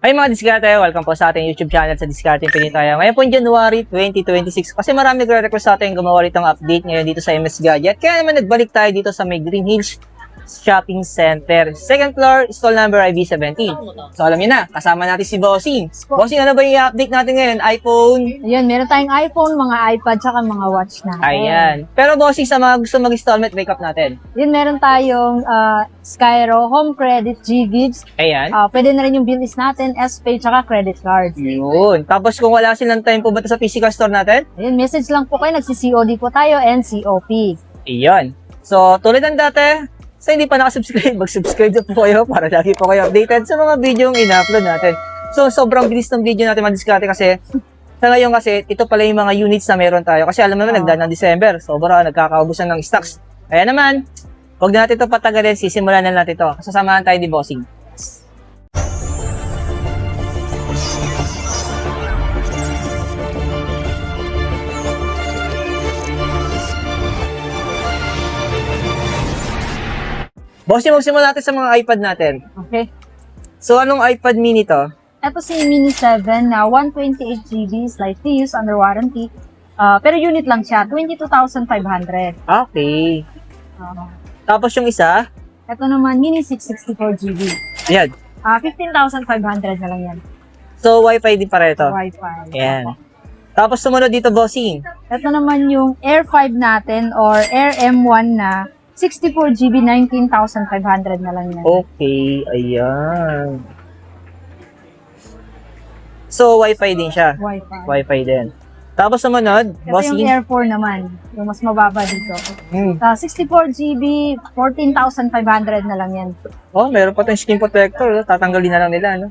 Hi mga diskarte, welcome po sa ating YouTube channel sa Diskarte Pinoy tayo. Ngayon po January 2026 kasi marami nagre-request sa atin gumawa ritong update ngayon dito sa MS Gadget. Kaya naman nagbalik tayo dito sa may Green Hills Shopping Center. Second floor, stall number IB17. So alam niyo na, kasama natin si Bossing. Bossing, ano ba yung i-update natin ngayon? iPhone? Ayan, meron tayong iPhone, mga iPad, saka mga watch natin. Ayan. Pero Bossing, sa mga gusto mag-installment, wake up natin. Yun, meron tayong Skyro, Home Credit, G-Gigs. Ayan. Pwede na rin yung bills natin, S-Pay, tsaka credit cards. Yun. Tapos kung wala silang time pumunta sa physical store natin, Ayun, message lang po kayo, nagsi-COD po tayo and COP. iyon. So, tulad ng dati, sa hindi pa nakasubscribe, mag-subscribe na po kayo para lagi po kayo updated sa mga video yung ina-upload natin. So, sobrang bilis ng video natin mga-diskarte kasi sa ngayon kasi, ito pala yung mga units na meron tayo. Kasi alam naman, nagdaan ng December. Sobra, nagkakaubusan ng stocks. Kaya naman, huwag na natin ito patagalin, sisimulan na natin ito. Sasamahan tayo ni Bossing. Bossing, magsimula natin sa mga iPad natin. Okay. So, anong iPad mini to? Ito si Mini 7 na 128GB, slightly used under warranty. Pero unit lang siya, 22,500. Okay. Tapos yung isa, Ito naman, Mini 664GB. ayan. 15,500 na lang yan. So, Wi-Fi din para ito. Wi-Fi. Ayan. Tapos sumunod dito, Bossing. Ito naman yung Air 5 natin or Air M1 na 64GB, 19,500 na lang yan. Okay, ayan. So, Wi-Fi din siya. Wi-Fi. Wi-Fi din. Tapos sumunod, Ito yung Bossing. Air 4 naman, yung mas mababa dito. Hmm. 64GB, 14,500 na lang yan. Oh, meron pa tayong screen protector. Tatanggalin na lang nila, no?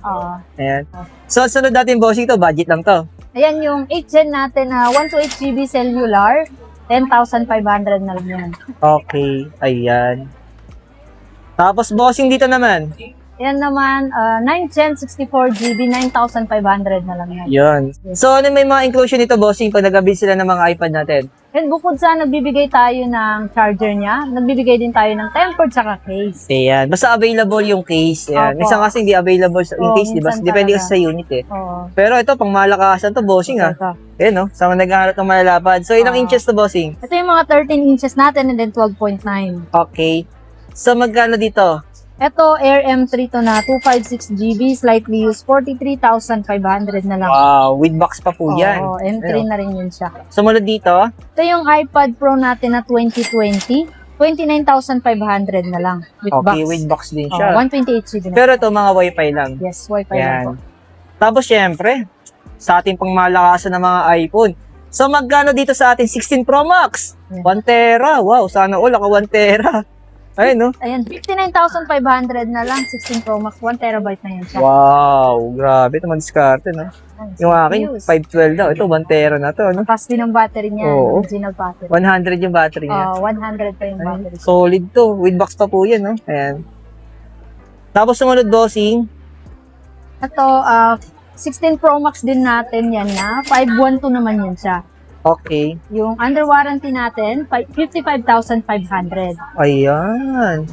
Ayan. So, sunod natin, Bossing, to. Budget lang to. Ayan yung 8 Gen natin na 128GB cellular, 10,500 na lang yan. Okay, ayan. Tapos, Bossing, dito naman. Ayan naman, 9 Gen 64GB, 9,500 na lang yan. Yun. So, ano may mga inclusion nito, Bossing, pag nag-build sila ng mga iPad natin? And bukod sa nagbibigay tayo ng charger niya, nagbibigay din tayo ng tempered saka case. Ayan. Basta available yung case. Ayan. Opo. Minsan kasi hindi available in Oo, case, di ba? minsan Depende talaga. kasi sa unit eh. Oo. Pero ito, pang malakasan to, Bossing ha. Ito. Ayan no, sa mga naghahanap ng malalapad. So, ilang Oo. inches to, Bossing? Ito yung mga 13 inches natin and then 12.9. Okay. So, magkano dito? Ito, Air M3 to na 256GB, slightly used, 43,500 na lang. Wow, with box pa po yan. Oo, M3 Ayun. na rin yun siya. Sumunod dito, Ito yung iPad Pro natin na 2020, 29,500 na lang with box. okay, with box din Oo, siya. 128GB na. Pero ito, mga wifi lang. Yes, Wi-Fi lang po. Ayan. Tapos, syempre, sa ating pang malakasan ng mga iPhone. So, magkano dito sa ating 16 Pro Max? Ayan. 1 tera. Wow, sana all, ako 1 tera. Ayun, no? Ayan, 59,500 na lang, 16 Pro Max, 1TB na yan siya. Wow, grabe. Ito diskarte, no? Yung akin, 512 daw. Ito, 1 tera na to, no? Fast din ang battery niya, Oo. original battery. 100 yung battery niya. 100 pa yung battery. Solid to. With box pa po yan, no? Ayan. Tapos sumunod, Bossing. Ito, 16 Pro Max din natin yan na, 512 naman yan siya. Okay. Yung under warranty natin, 55,500. Ayan.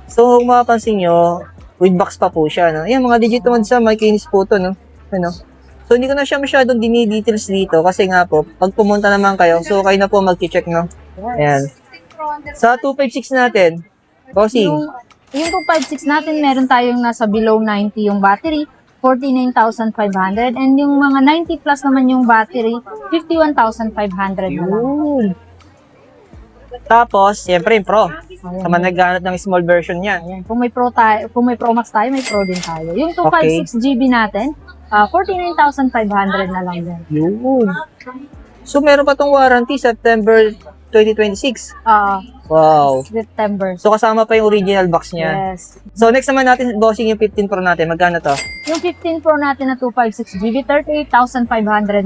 So, kung mapapansin nyo, with box pa po siya, no? Ayan, mga digit naman sa may kinis po to, no? Ano? So, hindi ko na siya masyadong dinidetails dito kasi nga po, pag pumunta naman kayo, so kayo na po mag-check, no? Ayan. Sa 256 natin, Bossing. Yung 256 natin, meron tayong nasa below 90 yung battery, 49,500. And yung mga 90 plus naman yung battery, 51,500 na lang. Yun. Tapos, siyempre yung Pro. Sa mga naghahanap ng small version niya. Ayan. Kung may Pro Max tayo, may Pro din tayo. Yung 256GB natin, 49,500 na lang din. Yun. So, meron pa tong warranty September 2026. Wow. September. So, kasama pa yung original box niya. Yes. So, next naman natin, Bossing, yung 15 Pro natin. Magkano to? Yung 15 Pro natin na 256GB, 38,500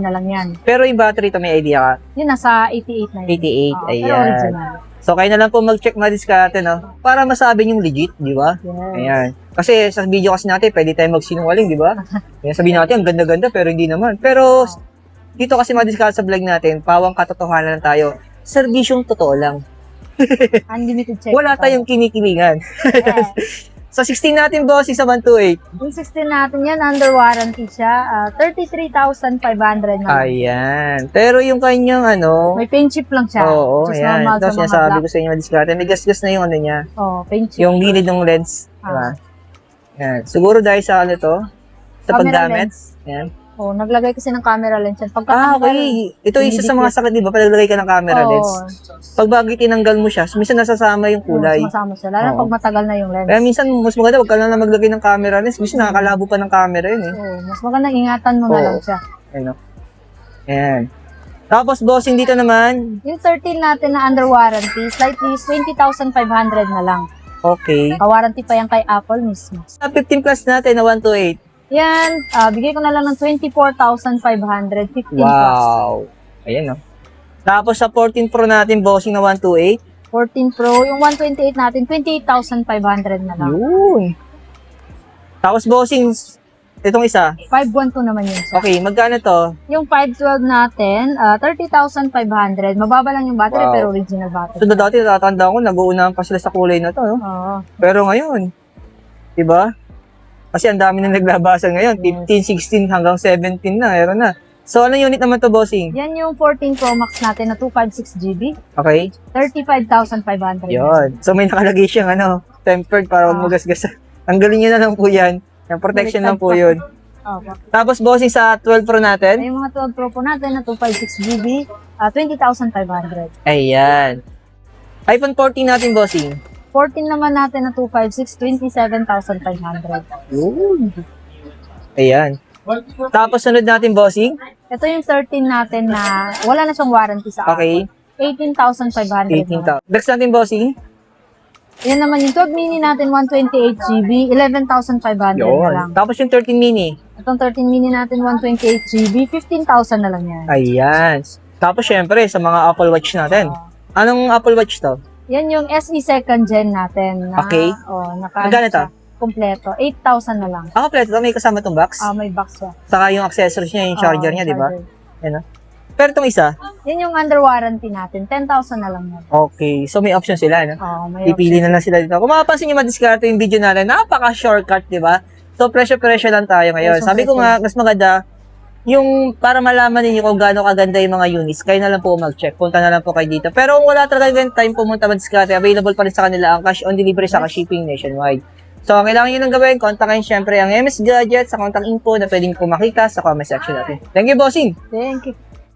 na lang yan. Pero yung battery to, may idea ka? Yun, nasa 88 na yun. 88, Pero ayan. original. So, kayo na lang po mag-check mga diskarte, no? Para masabi yung legit, di ba? Yes. Ayan. Kasi sa video kasi natin, pwede tayo magsinungaling, di ba? Kaya sabihin natin, ang ganda-ganda, pero hindi naman. Pero, dito kasi mga diskarte sa vlog natin, pawang katotohanan lang tayo. Serbisyong totoo lang. Unlimited check. Wala tayong kinikilingan. Yes. Sa 16 natin, boss, sa 128. Yung 16 natin yan, under warranty siya. 33,500 na lang. Ayan. Pero yung kanyang ano, May paint chip lang siya. oo, which is ayan. normal Ito sa mga sinasabi black. ko sa inyo, madiskarte. May gas-gas na yung ano niya. Oh, paint chip. Yung gilid ng lens. Diba? Ayan. Siguro dahil sa ano to, sa Camera paggamit. lens. Ayan. Oh, naglagay kasi ng camera lens yan. Okay. Ito isa sa mga sakit, di ba? Palaglagay ka ng camera lens. Pag bagay tinanggal mo siya, minsan nasasama yung kulay. Sumasama siya. Lalo Oo. pag matagal na yung lens. Kaya minsan, mas maganda, wag ka na maglagay ng camera lens. Minsan nakakalabo pa ng camera yun eh. Oh, mas maganda ingatan mo na Oo. lang siya. Ayan. o. Ayan. Tapos, bossing dito naman. Yung 13 natin na under warranty, slightly is 20,500 na lang. Okay. Ka-warranty pa yan kay Apple mismo. Sa 15 plus natin na 128. Yan, bigay ko na lang ng 24,500, 15 plus. Wow. Ayan o. Tapos sa 14 Pro natin, bossing na 128. 14 Pro, yung 128 natin, 28,500 na lang. Yun. Tapos bossing, itong isa. 512 naman yun siya. Okay, magkano to? Yung 512 natin, 30,500. Mababa lang yung battery, Wow. pero original battery. So, dati natatanda ko, nag-uunahan pa sila sa kulay na to, no? Oo. Pero ngayon, di ba? Kasi ang dami na naglabasan ngayon. 15, 16 hanggang 17 na, meron na. So, anong unit naman to, bossing? Yan yung 14 Pro Max natin na 256GB, Okay? 35,500. Yun. So, may nakalagay siyang tempered para huwag magasgas. Ang galing nyo na lang po yan. Yung protection lang po yun. Opo. Tapos, bossing sa 12 Pro natin. Yung mga 12 Pro po natin na 256GB, 20,500. Ayan. iPhone 14 natin, bossing. 14 naman natin na 256, 27,500. Yun. Ayan. Tapos, sunod natin, bossing. Ito yung 13 natin na wala na siyang warranty sa Okay. 18,500. 18,000. Next natin, bossing. Yan naman yung 12 mini natin, 128GB, 11,500 na lang. Yun. Tapos yung 13 mini. Itong 13 mini natin, 128GB, 15,000 na lang yan. Ayan. Tapos, syempre, sa mga Apple Watch natin. Anong Apple Watch to? Yan yung SE second gen natin. Na, Okay. Magkano to? Kompleto. 8,000 na lang. Ako, pleto, may kasama tong box. May box siya. Saka yung accessories niya, yung charger niya, di ba? Charger. Yan, pero itong isa, Yan yung under warranty natin. 10,000 na lang yan. okay. So, may option sila, no? May Pipili na lang sila dito. Kung mapapansin nyo, madiskarte yung video natin, napaka-shortcut, di ba? So, presyo-presyo lang tayo ngayon. Presyo-presyo. Sabi ko nga, mas maganda, yung para malaman niyo kung gaano kaganda yung mga units, kayo na lang po mag-check. Punta na lang po kayo dito. Pero kung wala talaga yung time pumunta madiskarte, available pa rin sa kanila ang cash on delivery sa shipping nationwide. So, ang kailangan nyo nang gawin, kontakin syempre ang MS Gadget sa contact info na pwedeng po makita sa comment section natin. Thank you, bossing! Thank you.